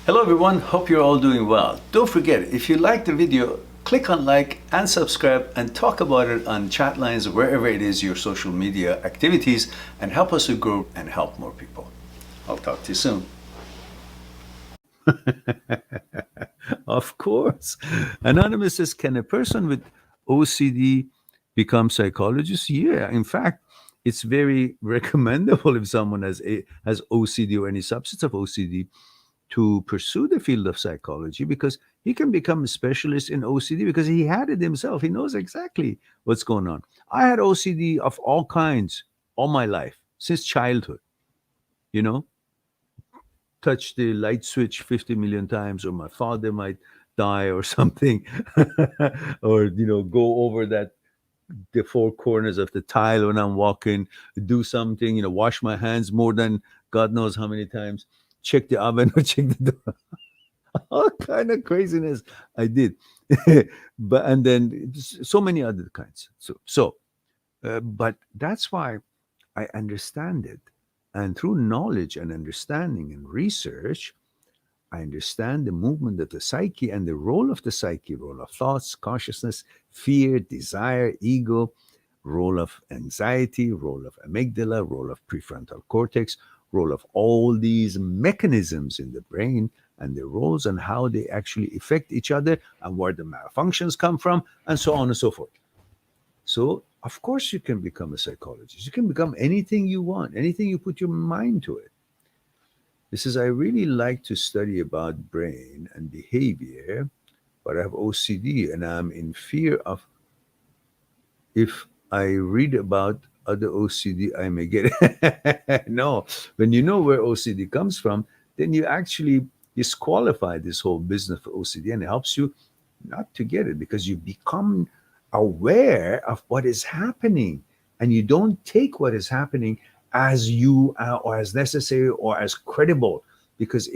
Hello everyone, hope you're all doing well. Don't forget, if you like the video, click on like and subscribe and talk about it on chat lines, wherever it is your social media activities, and help us to grow and help more people. I'll talk to you soon. Of course. Anonymous says, can a person with OCD become psychologist? Yeah, in fact, it's very recommendable if someone has OCD or any substance of OCD to pursue the field of psychology, because he can become a specialist in OCD because he had it himself. He knows exactly what's going on. I had OCD of all kinds all my life since childhood, you know, touch the light switch 50 million times, or my father might die or something, or, go over the four corners of the tile when I'm walking, do something, wash my hands more than God knows how many times, check the oven or check the door. All kind of craziness I did. But and then so many other kinds. But that's why I understand it. And through knowledge and understanding and research, I understand the movement of the psyche and the role of the psyche, role of thoughts, consciousness, fear, desire, ego, role of anxiety, role of amygdala, role of prefrontal cortex, role of all these mechanisms in the brain, and their roles and how they actually affect each other, and where the malfunctions come from, and so on and so forth. So, of course, you can become a psychologist. You can become anything you want, anything you put your mind to it. This is, I really like to study about brain and behavior, but I have OCD and I'm in fear of, if I read about other OCD, I may get it. No, when you know where OCD comes from, then you actually disqualify this whole business of OCD, and it helps you not to get it, because you become aware of what is happening, and you don't take what is happening as you or as necessary or as credible, because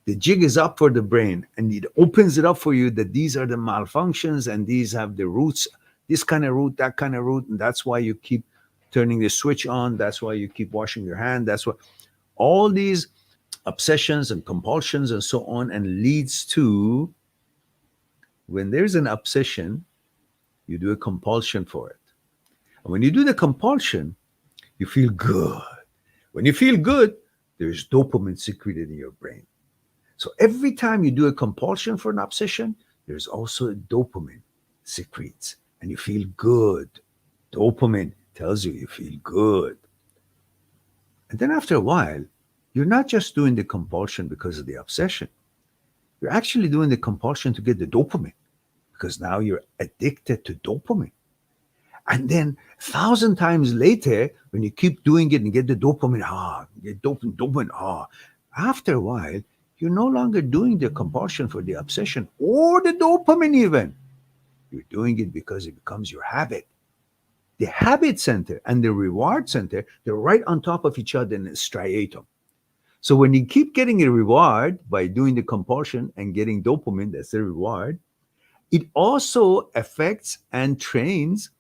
the jig is up for the brain, and it opens it up for you that these are the malfunctions and these have the roots, this kind of root, that kind of root, and that's why you keep turning the switch on, that's why you keep washing your hand, that's what all these obsessions and compulsions and so on, and leads to, when there's an obsession, you do a compulsion for it. And when you do the compulsion, you feel good. When you feel good, there's dopamine secreted in your brain. So every time you do a compulsion for an obsession, there's also a dopamine secretes, and you feel good. Dopamine tells you you feel good. And then after a while, you're not just doing the compulsion because of the obsession. You're actually doing the compulsion to get the dopamine, because now you're addicted to dopamine. And then 1,000 times later, when you keep doing it and get the dopamine, get dopamine. After a while, you're no longer doing the compulsion for the obsession or the dopamine even. You're doing it because it becomes your habit. The habit center and the reward center, they're right on top of each other in a striatum. So when you keep getting a reward by doing the compulsion and getting dopamine, that's the reward, it also affects and trains,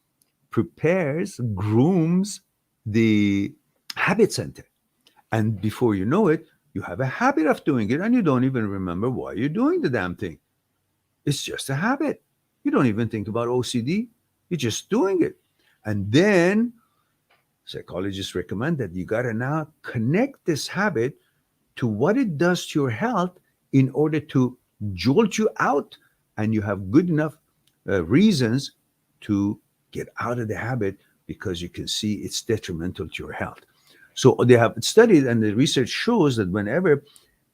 prepares, grooms the habit center. And before you know it, you have a habit of doing it, and you don't even remember why you're doing the damn thing. It's just a habit. You don't even think about OCD. You're just doing it. And then psychologists recommend that you got to now connect this habit to what it does to your health in order to jolt you out, and you have good enough reasons to get out of the habit, because you can see it's detrimental to your health. So they have studied, and the research shows that whenever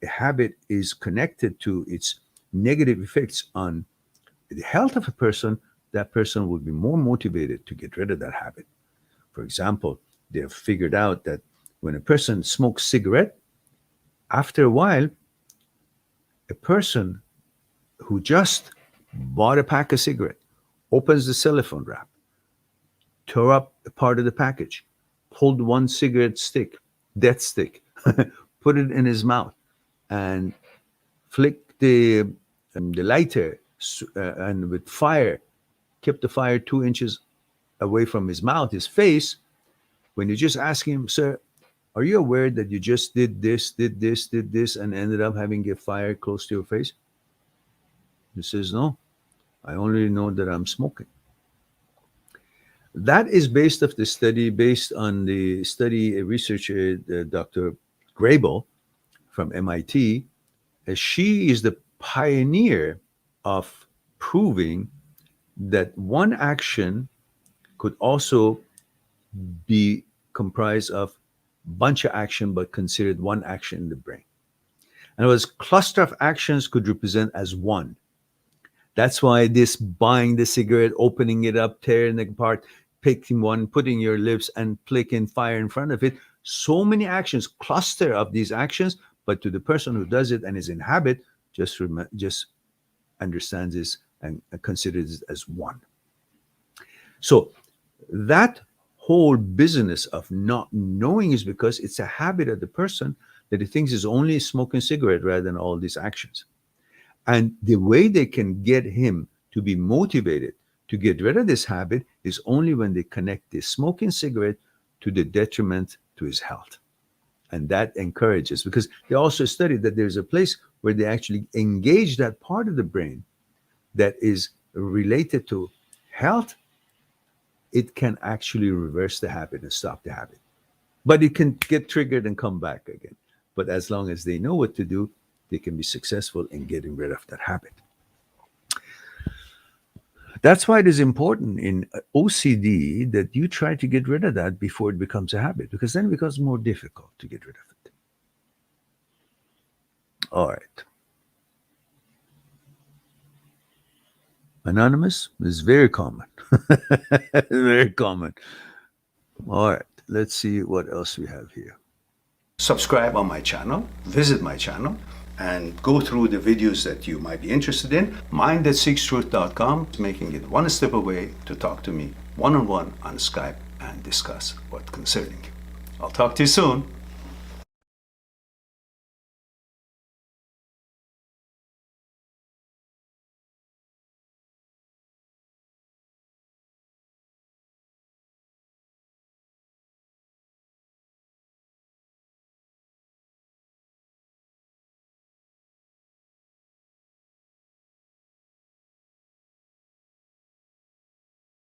a habit is connected to its negative effects on the health of a person, that person will be more motivated to get rid of that habit. For example, they have figured out that when a person smokes cigarette, after a while, a person who just bought a pack of cigarette opens the cellophane wrap, tore up a part of the package, pulled one cigarette stick, death stick, put it in his mouth, and flicked the lighter, and with fire, kept the fire 2 inches away from his mouth, his face. When you just ask him, sir, Are you aware that you just did this, did this, and ended up having a fire close to your face? He says, no, I only know that I'm smoking. That is based of the study, based on the study, a researcher, Dr. Grable from MIT. She is the pioneer of proving that one action could also be comprised of bunch of action but considered one action in the brain. And it was cluster of actions could represent as one. That's why this buying the cigarette, opening it up, tearing it apart, picking one, putting your lips and flicking fire in front of it. So many actions, cluster of these actions, but to the person who does it and is in habit, just understands this and considers it as one. So that whole business of not knowing is because it's a habit of the person that he thinks is only smoking cigarette rather than all these actions. And the way they can get him to be motivated to get rid of this habit is only when they connect the smoking cigarette to the detriment to his health. And that encourages, because they also studied that there's a place where they actually engage that part of the brain that is related to health. It can actually reverse the habit and stop the habit. But it can get triggered and come back again. But as long as they know what to do, they can be successful in getting rid of that habit. That's why it is important in OCD that you try to get rid of that before it becomes a habit, because then it becomes more difficult to get rid of it. All right. Anonymous is very common. Very common. All right. Let's see what else we have here. Subscribe on my channel, visit my channel, and go through the videos that you might be interested in. Mind@seekstruth.com is making it one step away to talk to me one-on-one on Skype and discuss what's concerning you. I'll talk to you soon.